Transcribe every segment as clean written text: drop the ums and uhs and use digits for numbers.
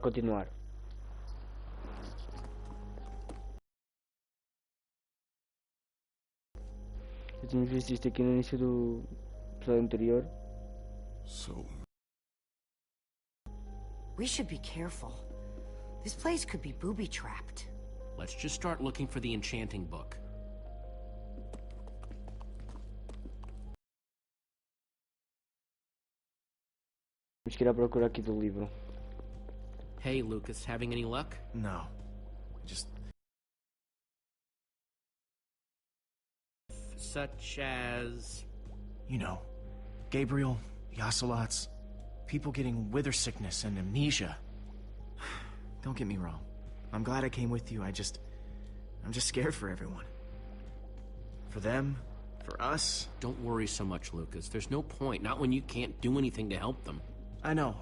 Continuar. Eu tinha visto isto aqui no início do episódio anterior. So... We should be careful. This place could be booby-trapped. Let's just start looking for the enchanting book. Temos que ir à procura aqui do livro. Hey, Lucas, having any luck? No. Just... Such as... You know, Gabriel, the ocelots, people getting wither sickness and amnesia. Don't get me wrong. I'm glad I came with you. I'm just scared for everyone. For them, for us. Don't worry so much, Lucas. There's no point, not when you can't do anything to help them. I know.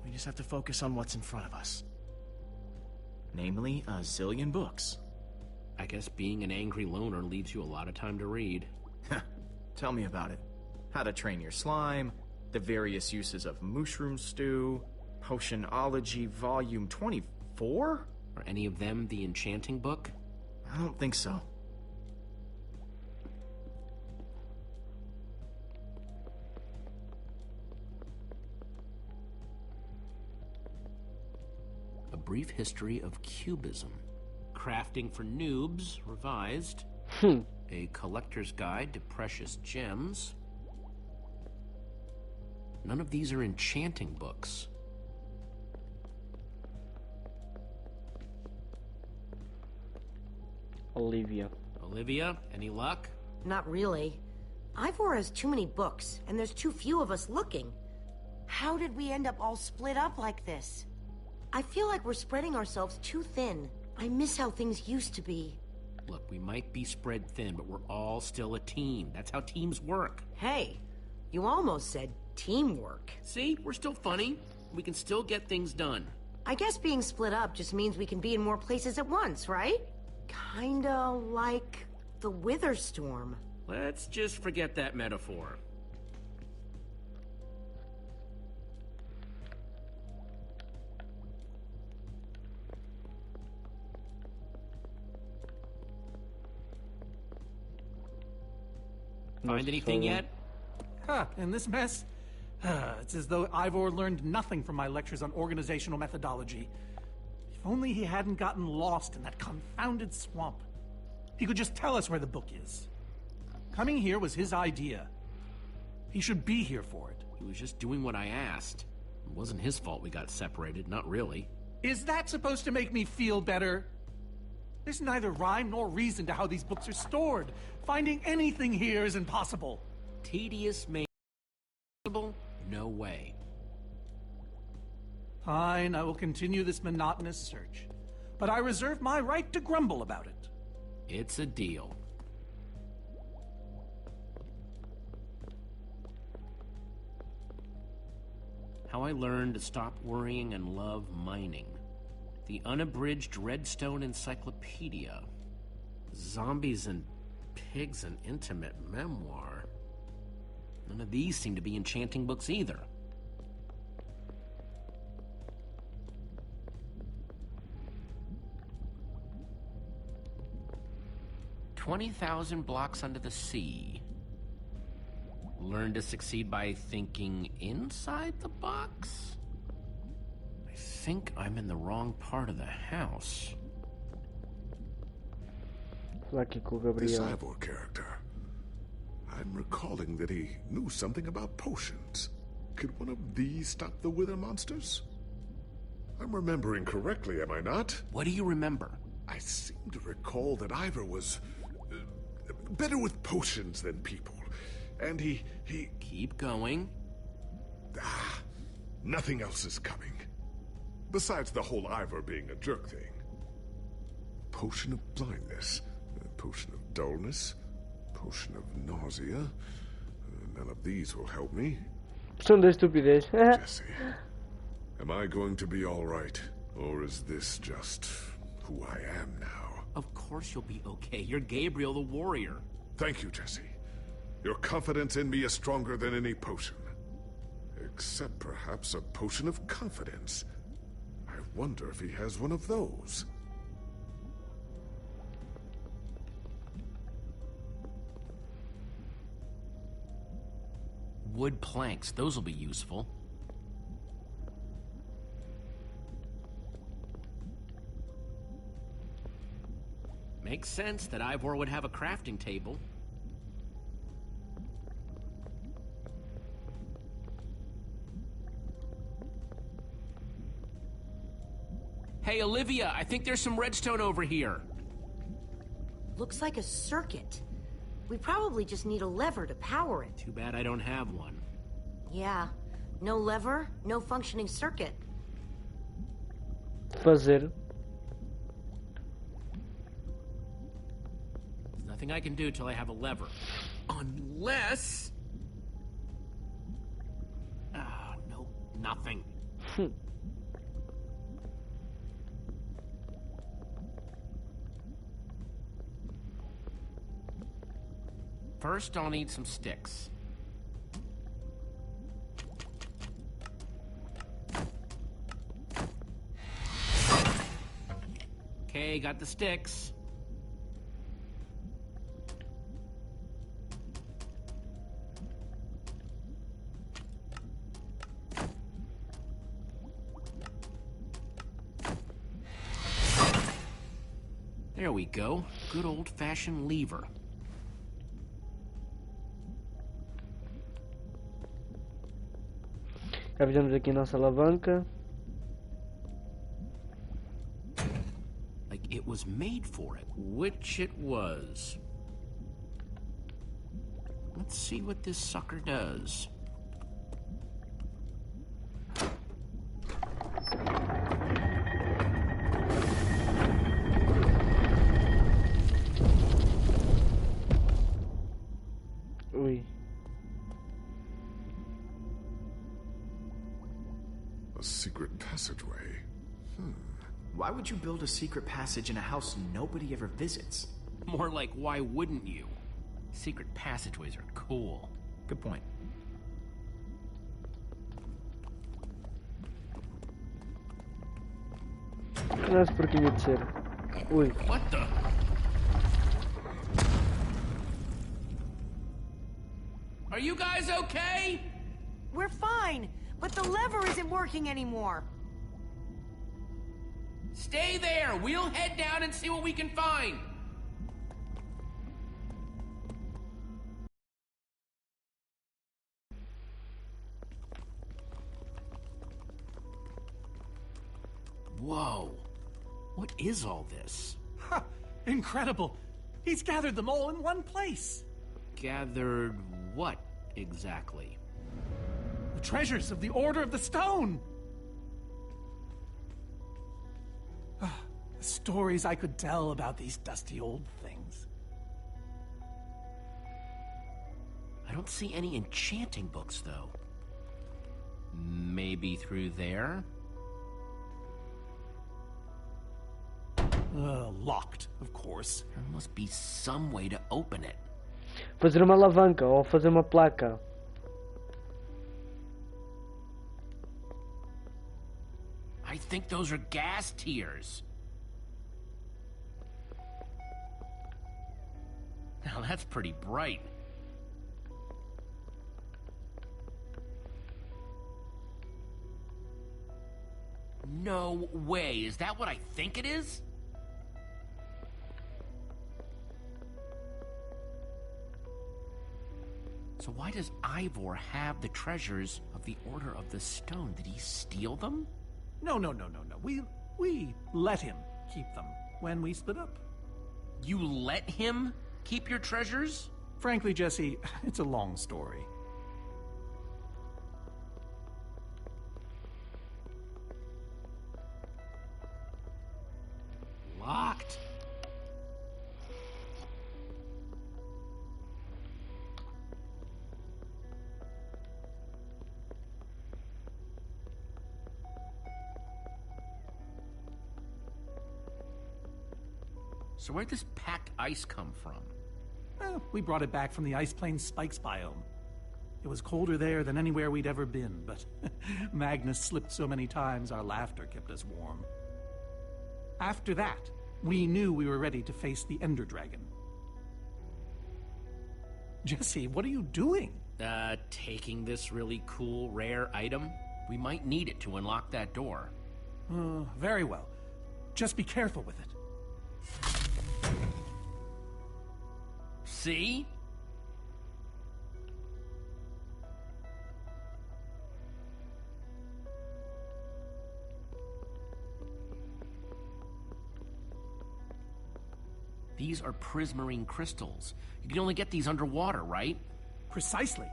We just have to focus on what's in front of us. Namely, a zillion books. I guess being an angry loner leaves you a lot of time to read. Tell me about it. How to train your slime, the various uses of mushroom stew, Potionology Volume 24? Are any of them the enchanting book? I don't think so. A Brief History of Cubism. Crafting for Noobs, revised. A Collector's Guide to Precious Gems. None of these are enchanting books. Olivia, any luck? Not really. Ivor has too many books, and there's too few of us looking. How did we end up all split up like this? I feel like we're spreading ourselves too thin. I miss how things used to be. Look, we might be spread thin, but we're all still a team. That's how teams work. Hey, you almost said teamwork. See? We're still funny. We can still get things done. I guess being split up just means we can be in more places at once, right? Kinda like the Wither Storm. Let's just forget that metaphor. Find anything yet? In this mess? It's as though Ivor learned nothing from my lectures on organizational methodology. If only he hadn't gotten lost in that confounded swamp. He could just tell us where the book is. Coming here was his idea. He should be here for it. He was just doing what I asked. It wasn't his fault we got separated, not really. Is that supposed to make me feel better? There's neither rhyme nor reason to how these books are stored. Finding anything here is impossible. Tedious may possible? No way. Fine, I will continue this monotonous search. But I reserve my right to grumble about it. It's a deal. How I Learned to Stop Worrying and Love Mining. The Unabridged Redstone Encyclopedia. Zombies and Pigs, an Intimate Memoir. None of these seem to be enchanting books either. "20,000 Blocks Under the Sea. Learn to succeed by thinking inside the box? I think I'm in the wrong part of the house." Lucky com o This Gabriel. Ivor character. I'm recalling that he knew something about potions. Could one of these stop the wither monsters? I'm remembering correctly, am I not? What do you remember? I seem to recall that Ivor was better with potions than people. And he... Keep going. Nothing else is coming. Besides the whole Ivor being a jerk thing. Potion of blindness. A potion of dullness. Potion of nausea. None of these will help me. São da estupidez. Jesse, am I going to be all right? Or is this just who I am now? Of course you'll be okay. You're Gabriel the warrior. Thank you, Jesse. Your confidence in me is stronger than any potion. Except perhaps a potion of confidence. I Wonder if he has one of those. Wood planks, those will be useful. Makes sense that Ivor would have a crafting table. Hey, Olivia, I think there's some redstone over here. Looks like a circuit. We probably just need a lever to power it. Too bad I don't have one. Yeah. No lever, no functioning circuit. Fazer. There's nothing I can do till I have a lever. Unless... Ah, no, nothing. First, I'll need some sticks. Okay, got the sticks. There we go. Good old-fashioned lever. Já fizemos aqui a nossa alavanca. Like it was made for it, which it was. Let's see what this sucker does. Ui. A secret passageway. Why would you build a secret passage in a house nobody ever visits? More like, why wouldn't you? Secret passageways are cool. Good point. Não sei por que ia de ser. Ui. What the? Are you guys okay? We're fine, but the lever isn't working anymore. Stay there. We'll head down and see what we can find. Whoa. What is all this? Ha! Incredible! He's gathered them all in one place. Gathered what exactly? The treasures of the Order of the Stone. The stories I could tell about these dusty old things. I don't see any enchanting books, though. Maybe through there? Locked, of course. There must be some way to open it. Fazer uma alavanca ou fazer uma placa. I think those are gas tiers. Now that's pretty bright. No way. Is that what I think it is? So why does Ivor have the treasures of the Order of the Stone? Did he steal them? No. We let him keep them when we split up. You let him keep your treasures? Frankly, Jesse, it's a long story. Locked. So where'd this packed ice come from? We brought it back from the Ice Plains Spikes biome. It was colder there than anywhere we'd ever been, but Magnus slipped so many times our laughter kept us warm. After that, we knew we were ready to face the Ender Dragon. Jesse, what are you doing? Taking this really cool, rare item. We might need it to unlock that door. Very well. Just be careful with it. See? These are prismarine crystals. You can only get these underwater, right? Precisely.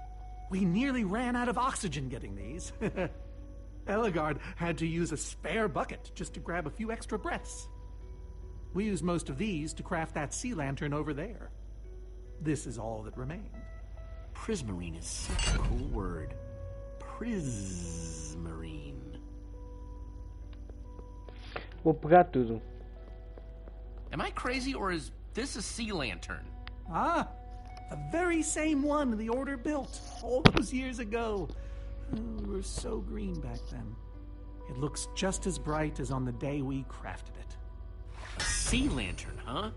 We nearly ran out of oxygen getting these. Eligard had to use a spare bucket just to grab a few extra breaths. We used most of these to craft that sea lantern over there. This is all that remained. Prismarine is such a cool word. Prismarine. Vou pegar tudo. Am I crazy, or is this a sea lantern? Ah, the very same one the Order built all those years ago. We were so green back then. It looks just as bright as on the day we crafted it. A sea lantern, huh?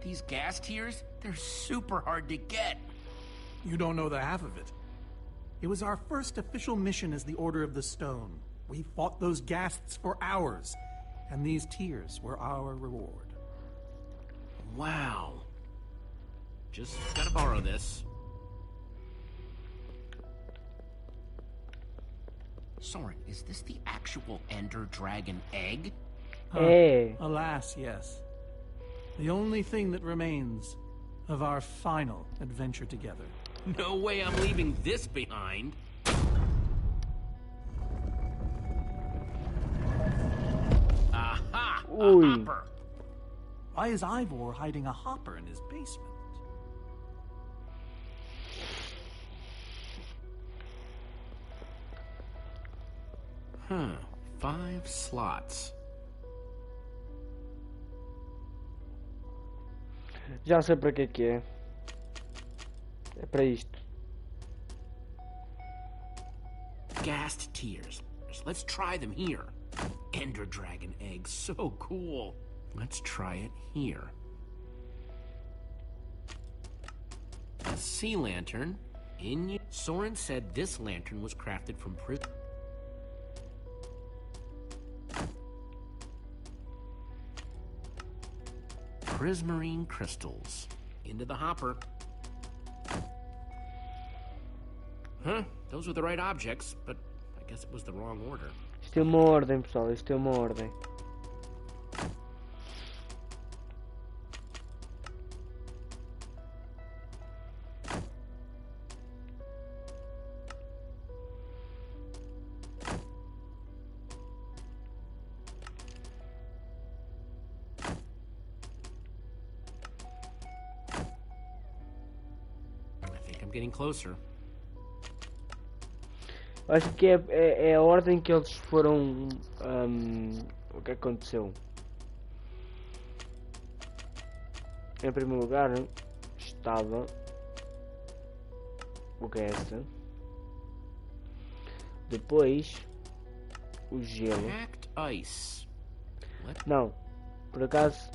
These gas tiers, they're super hard to get. You don't know the half of it. It was our first official mission as the Order of the Stone. We fought those ghasts for hours, and these tears were our reward. Wow. Just gotta borrow this. Soren, is this the actual Ender Dragon egg? Hey. Alas, yes. The only thing that remains of our final adventure together. No way I'm leaving this behind. Aha! A hopper! Why is Ivor hiding a hopper in his basement? Huh. 5 slots. Já sei para que é. É para isto. Ghast tears. Let's try them here. Ender Dragon eggs, so cool. Let's try it here. A sea lantern. Soren said this lantern was crafted from prismarine crystals. Into the hopper. Huh, those were the right objects, but I guess it was the wrong order. Isto é uma ordem, pessoal. Isto é uma ordem. I think I'm getting closer. Acho que é a ordem que eles foram. O que aconteceu? Em primeiro lugar estava o gas. Depois o gelo. Packed ice. What? Não, por acaso.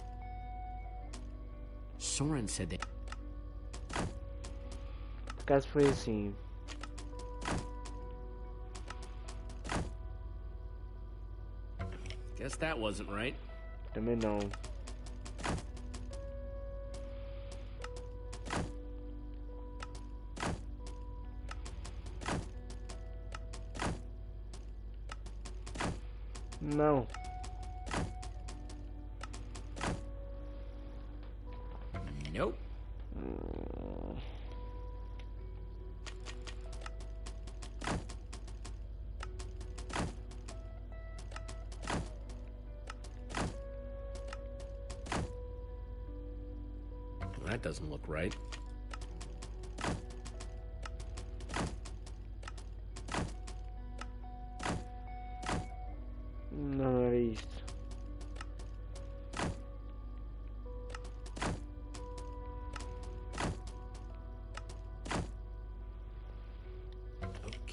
Soren said that. Por acaso foi assim. Guess that wasn't right. Também não. Não. Nope. That doesn't look right. Não era isto.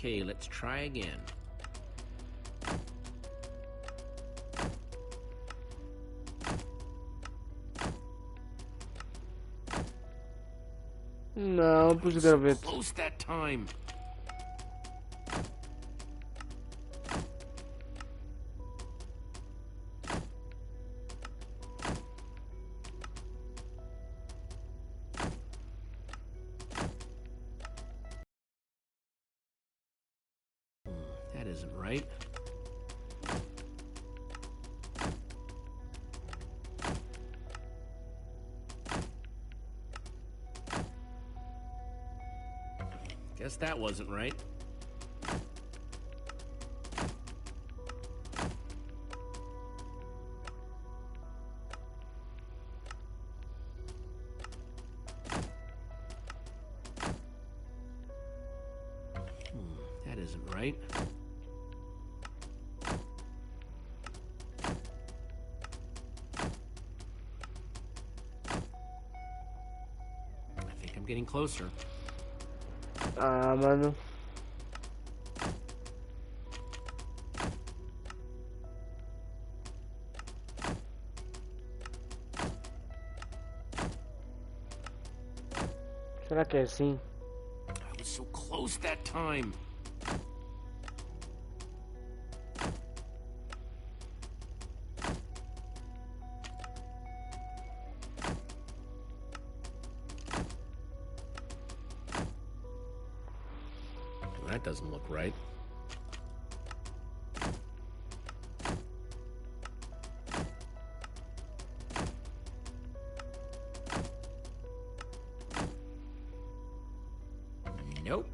Okay, let's try again. Não, pus o graveto. Close that time. That isn't right. Guess that wasn't right. That isn't right. I think I'm getting closer. Ah, mano. Será que é assim? I was so close that time. That doesn't look right. Nope.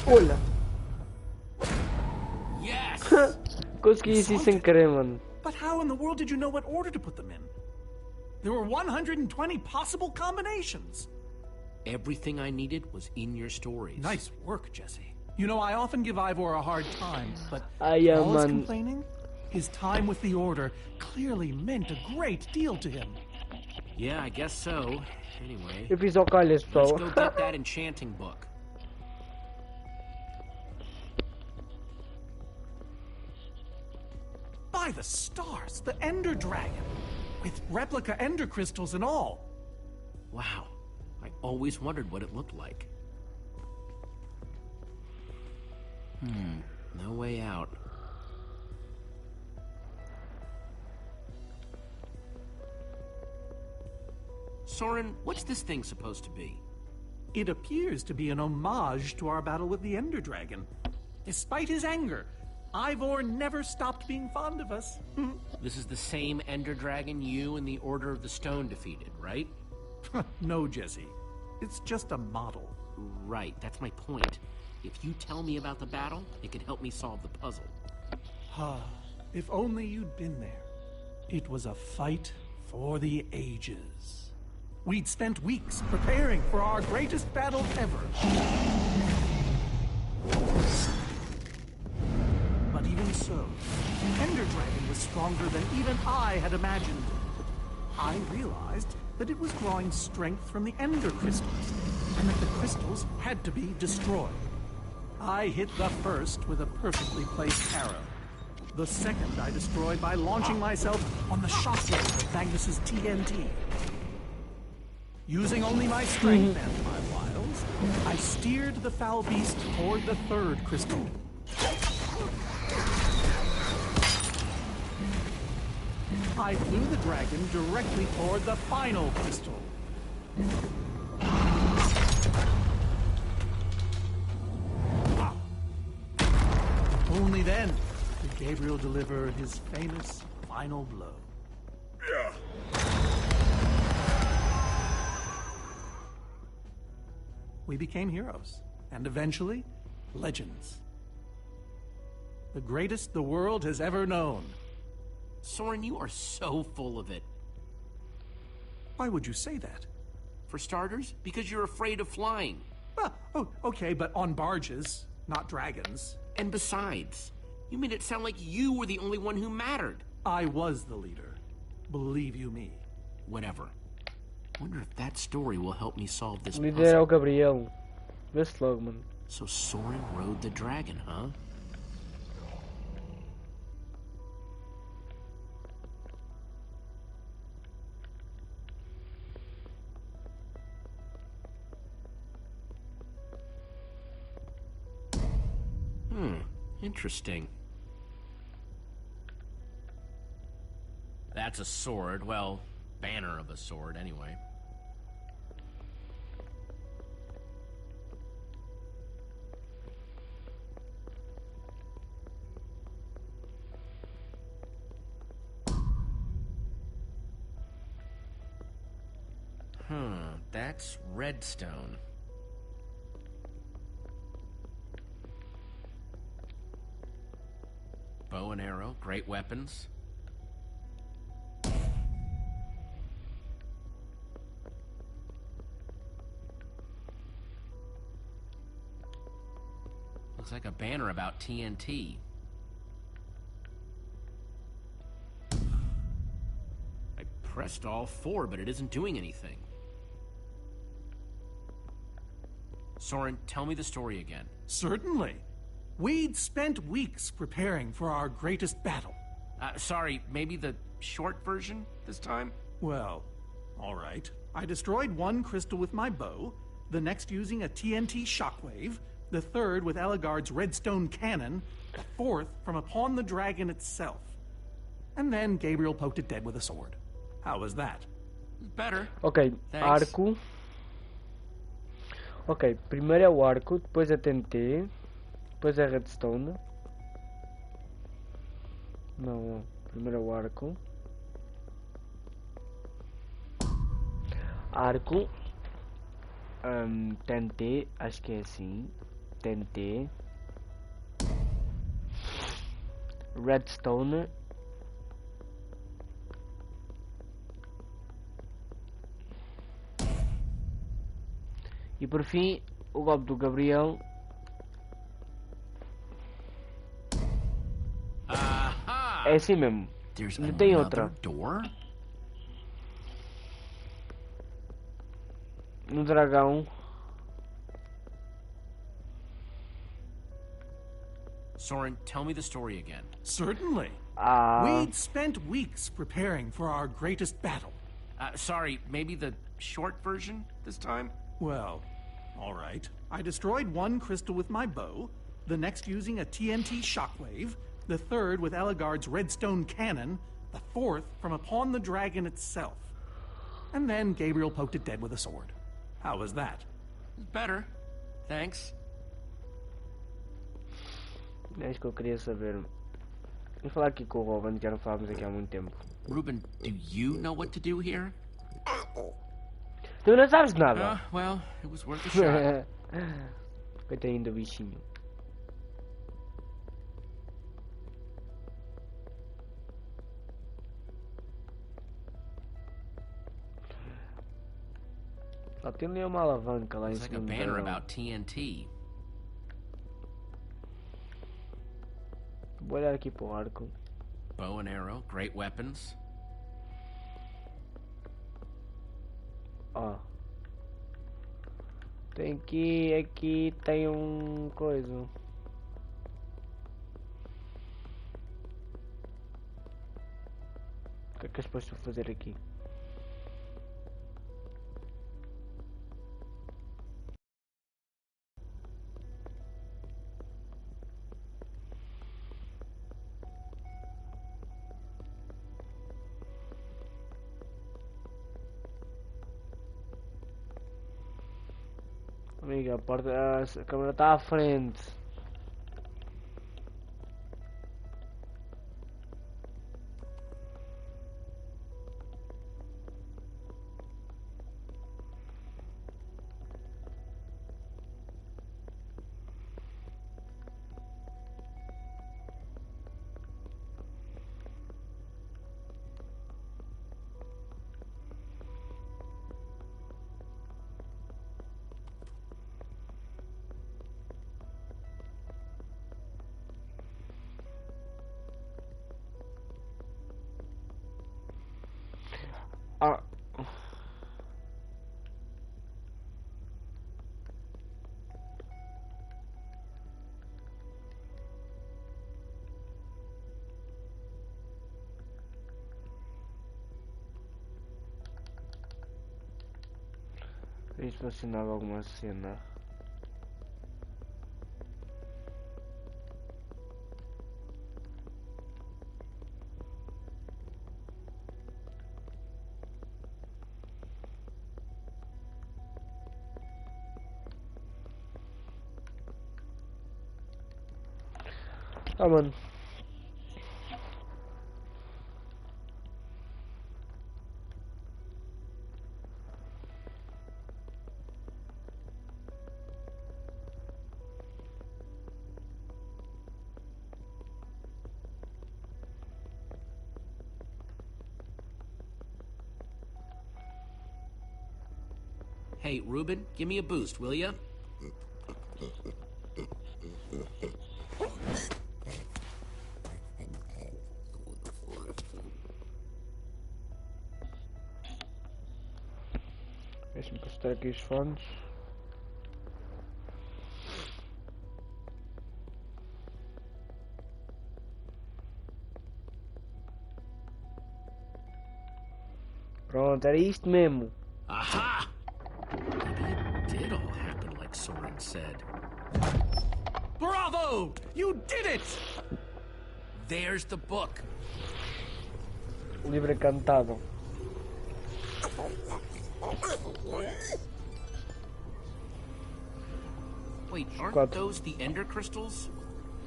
Olha! Yes! Consegui isso sem querer, mano. But how in the world did you know what order to put them in? There were 120 possible combinations. Everything I needed was in your stories. Nice work, Jesse. You know, I often give Ivor a hard time, but Ai, all his mano. complaining, his time with the Order clearly meant a great deal to him. Yeah, I guess so. Anyway, Eu fiz ao calhas, let's pessoal. go get that enchanting book. By the stars, the Ender Dragon, with replica Ender crystals and all. Wow, I always wondered what it looked like. No way out. Soren, what's this thing supposed to be? It appears to be an homage to our battle with the Ender Dragon. Despite his anger, Ivor never stopped being fond of us. This is the same Ender Dragon you and the Order of the Stone defeated, right? No, Jesse. It's just a model. Right, that's my point. If you tell me about the battle, it can help me solve the puzzle. If only you'd been there. It was a fight for the ages. We'd spent weeks preparing for our greatest battle ever. But even so, the Ender Dragon was stronger than even I had imagined. I realized that it was drawing strength from the Ender crystals, and that the crystals had to be destroyed. I hit the first with a perfectly placed arrow. The second I destroyed by launching myself on the shockwave of Magnus's TNT. Using only my strength and my wiles, I steered the foul beast toward the third crystal. I flew the dragon directly toward the final crystal. Only then did Gabriel deliver his famous final blow. Yeah. We became heroes, and eventually, legends. The greatest the world has ever known. Soren, you are so full of it. Why would you say that? For starters, because you're afraid of flying. Oh, okay, but on barges, not dragons. And besides, you made it sound like you were the only one who mattered. I was the leader. Believe you me. Whatever. Wonder if that story will help me solve this O líder é o puzzle. Gabriel. Vê-se logo, mano. So Soren rode the dragon, huh? Interesting. That's a sword. Well, banner of a sword, anyway. That's redstone. Bow and arrow, great weapons. Looks like a banner about TNT. I pressed all 4, but it isn't doing anything. Soren, tell me the story again. Certainly. We'd spent weeks preparing for our greatest battle. Sorry, maybe the short version this time? Well, all right. I destroyed one crystal with my bow, the next using a TNT shockwave, the third with Ellegaard's redstone cannon, the fourth from upon the dragon itself. And then Gabriel poked it dead with a sword. How was that? Better. Ok, Thanks. arco. Ok, primeiro é o arco, depois é TNT, depois é redstone. Não, primeiro é o arco. Arco. TNT, acho que é assim. TNT. Redstone. E por fim, o golpe do Gabriel. É assim mesmo. There's Não tem another outra. door? No dragão. Soren, tell me the story again. Certainly. Ah, We'd spent weeks preparing for our greatest battle. Sorry, maybe the short version this time? Well, all right. I destroyed one crystal with my bow, the next using a TNT shockwave, the third with Ellegaard's redstone cannon, the fourth from upon the dragon itself. And then Gabriel poked it dead with a sword. How was that? Better. Thanks. é isso que eu queria saber. Vou falar aqui com o Robin, que já não falávamos aqui há muito tempo. Ruben, do you know what to do here? Tu não sabes nada. Well, it was worth a shot. Coitadinho do bichinho. Só tem ali uma alavanca lá em It's like a cima do banner dragão. about TNT. Vou olhar aqui para o arco. Bow and arrow, great weapons. Ó. Tem aqui tem coisa. O que é que eu posso fazer aqui? Amiga, a câmera está à frente. Ah. Isto vacinava alguma cena. Ah, mano. Hey, Ruben, give me a boost, will ya? Deixa-me postar aqui os fones. Pronto, era isto mesmo. Aha! Maybe it did all happen like Soren said. Bravo! You did it! There's the book. Livro cantado. Wait, aren't Got- those the ender crystals?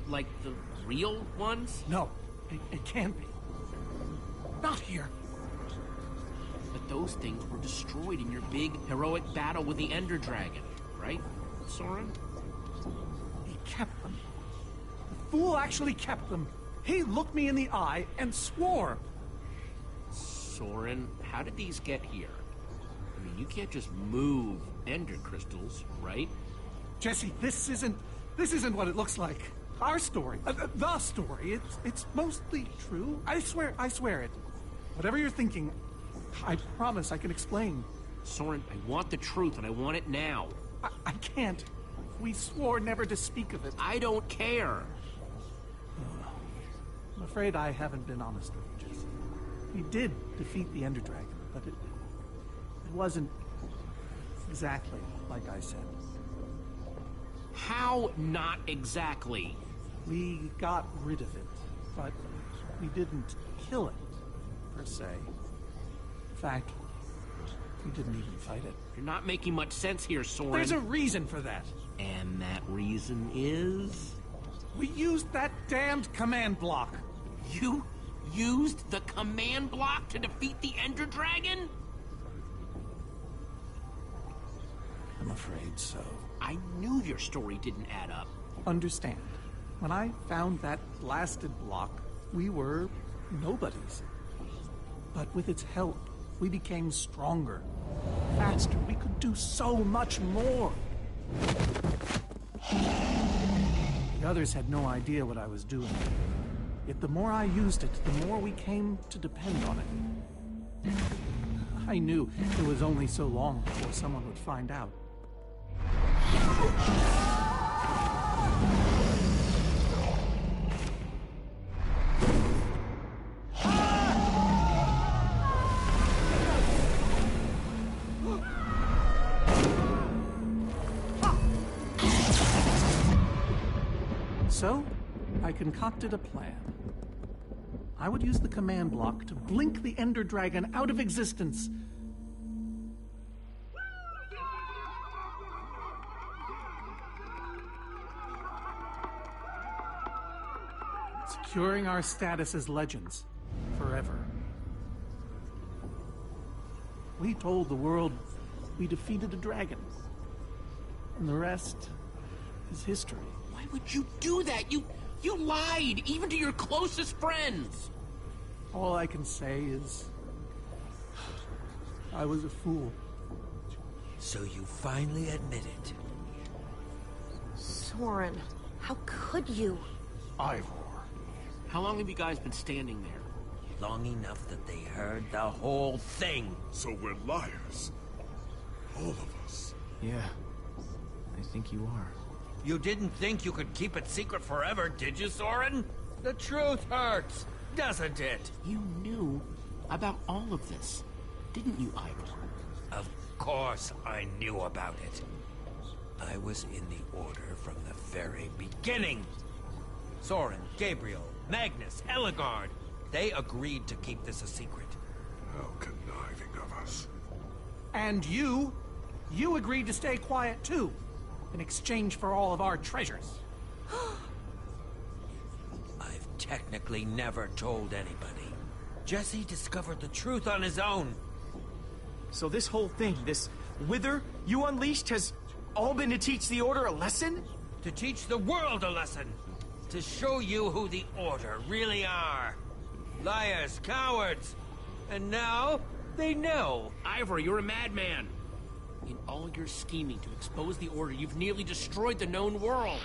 Like the real ones? No, it can't be. Not here. But those things were destroyed in your big heroic battle with the ender dragon, right, Soren? He kept them. The fool actually kept them. He looked me in the eye and swore. Soren, how did these get here? I mean, you can't just move ender crystals, right? Jesse, this isn't what it looks like. Our story, the story. It's mostly true. I swear it. Whatever you're thinking, I promise I can explain. Soren, I want the truth and I want it now. I can't. We swore never to speak of it. I don't care. I'm afraid I haven't been honest with you, Jesse. We did defeat the Ender Dragon, but it wasn't exactly like I said. How not exactly? We got rid of it, but we didn't kill it, per se. In fact, we didn't even fight it. You're not making much sense here, Soren. There's a reason for that. And that reason is? We used that damned command block. You used the command block to defeat the Ender Dragon? I'm afraid so. I knew your story didn't add up. Understand, when I found that blasted block, we were nobodies. But with its help, we became stronger, faster. We could do so much more. The others had no idea what I was doing. Yet the more I used it, the more we came to depend on it. I knew it was only so long before someone would find out. So, I concocted a plan. I would use the command block to blink the Ender Dragon out of existence. Securing our status as legends forever. We told the world we defeated a dragon. And the rest is history. Why would you do that? You lied, even to your closest friends. All I can say is I was a fool. So you finally admit it. Soren, how could you? Ivor. How long have you guys been standing there? long enough that they heard the whole thing. So we're liars. All of us. Yeah, I think you are. You didn't think you could keep it secret forever, did you, Soren? The truth hurts, doesn't it? You knew about all of this, didn't you, Ivor? Of course I knew about it. I was in the Order from the very beginning. Soren, Gabriel, Magnus, Ellegaard, they agreed to keep this a secret. How conniving of us. And you agreed to stay quiet too, in exchange for all of our treasures. I've technically never told anybody. Jesse discovered the truth on his own. So this whole thing, this wither you unleashed, has all been to teach the Order a lesson? To teach the world a lesson. To show you who the Order really are. Liars, cowards. And now, they know. Ivor, you're a madman. In all your scheming to expose the Order, you've nearly destroyed the known world.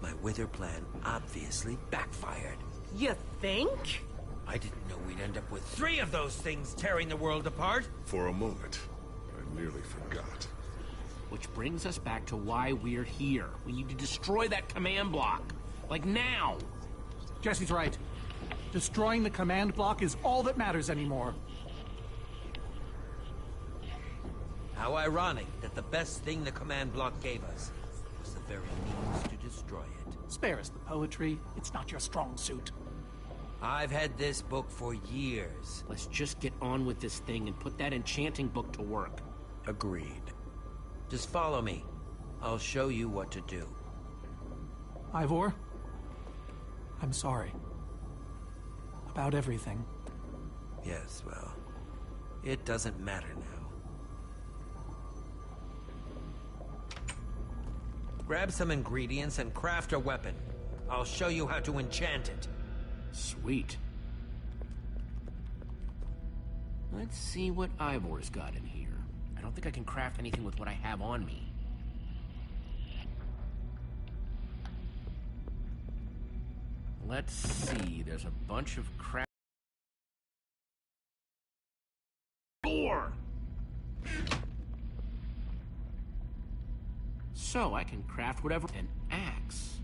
My wither plan obviously backfired. You think? I didn't know we'd end up with 3 of those things tearing the world apart. For a moment, I nearly forgot. Which brings us back to why we're here. We need to destroy that command block. Like now. Jesse's right. Destroying the command block is all that matters anymore. How ironic that the best thing the command block gave us was the very means to destroy it. Spare us the poetry. It's not your strong suit. I've had this book for years. Let's just get on with this thing and put that enchanting book to work. Agreed. Just follow me. I'll show you what to do. Ivor, I'm sorry. About everything. Yes, well, it doesn't matter now. Grab some ingredients and craft a weapon. I'll show you how to enchant it. Sweet. Let's see what Ivor's got in here. I don't think I can craft anything with what I have on me. Let's see, there's a bunch of crap. Door! So I can craft whatever. An axe.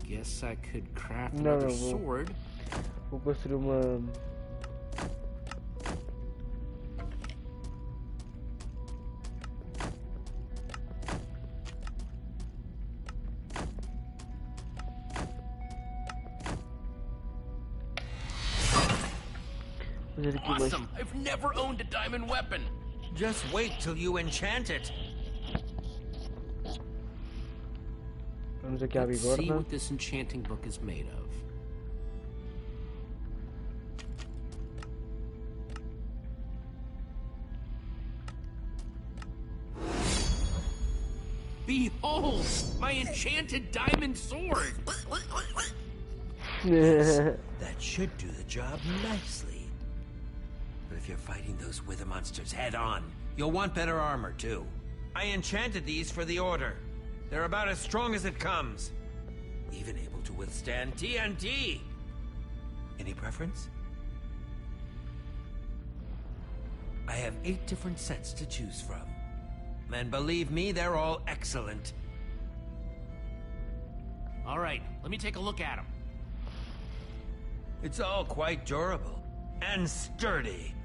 Guess I could craft another sword. Vou construir uma... Awesome! I've never owned a diamond weapon! Just wait till you enchant it. Vamos aqui à Let's see bigorna. what this enchanting book is made of. Behold! My enchanted diamond sword! That should do the job nicely. But if you're fighting those wither monsters head on, you'll want better armor too. I enchanted these for the Order. They're about as strong as it comes. Even able to withstand TNT. Any preference? I have 8 different sets to choose from. And believe me, they're all excellent. All right, let me take a look at them. It's all quite durable and sturdy.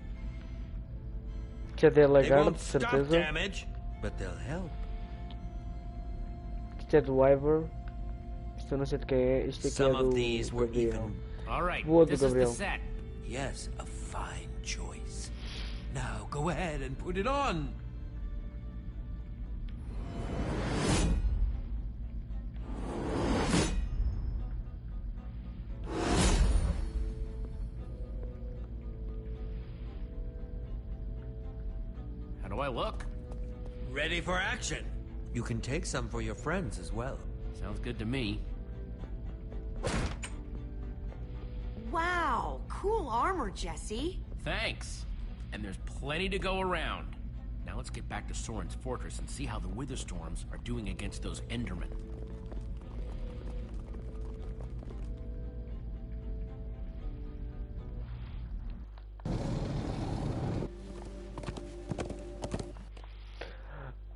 Que é de They alagar, won't de stop certeza. damage, but they'll help. Isto é do Ivor. Isto eu não sei de quem é. Isto aqui Some é of do these were Gabriel. even. All right, Boa do this is the Gabriel. set. Yes, a fine choice. Now go ahead and put it on. How do I look? Ready for action. You can take some for your friends as well. Sounds good to me. Wow, cool armor, Jesse. Thanks. And there's plenty to go around. Now let's get back to Soren's fortress and see how the Wither Storms are doing against those Endermen.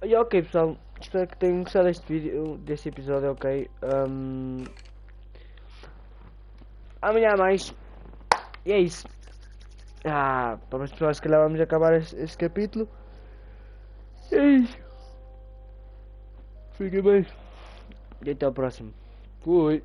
E ok pessoal, espero que tenham gostado deste vídeo, deste episódio, ok. Amanhã há mais. E é isso. Para as pessoas, se calhar vamos acabar este capítulo. E é isso. Fiquem bem. E até ao próximo. Fui.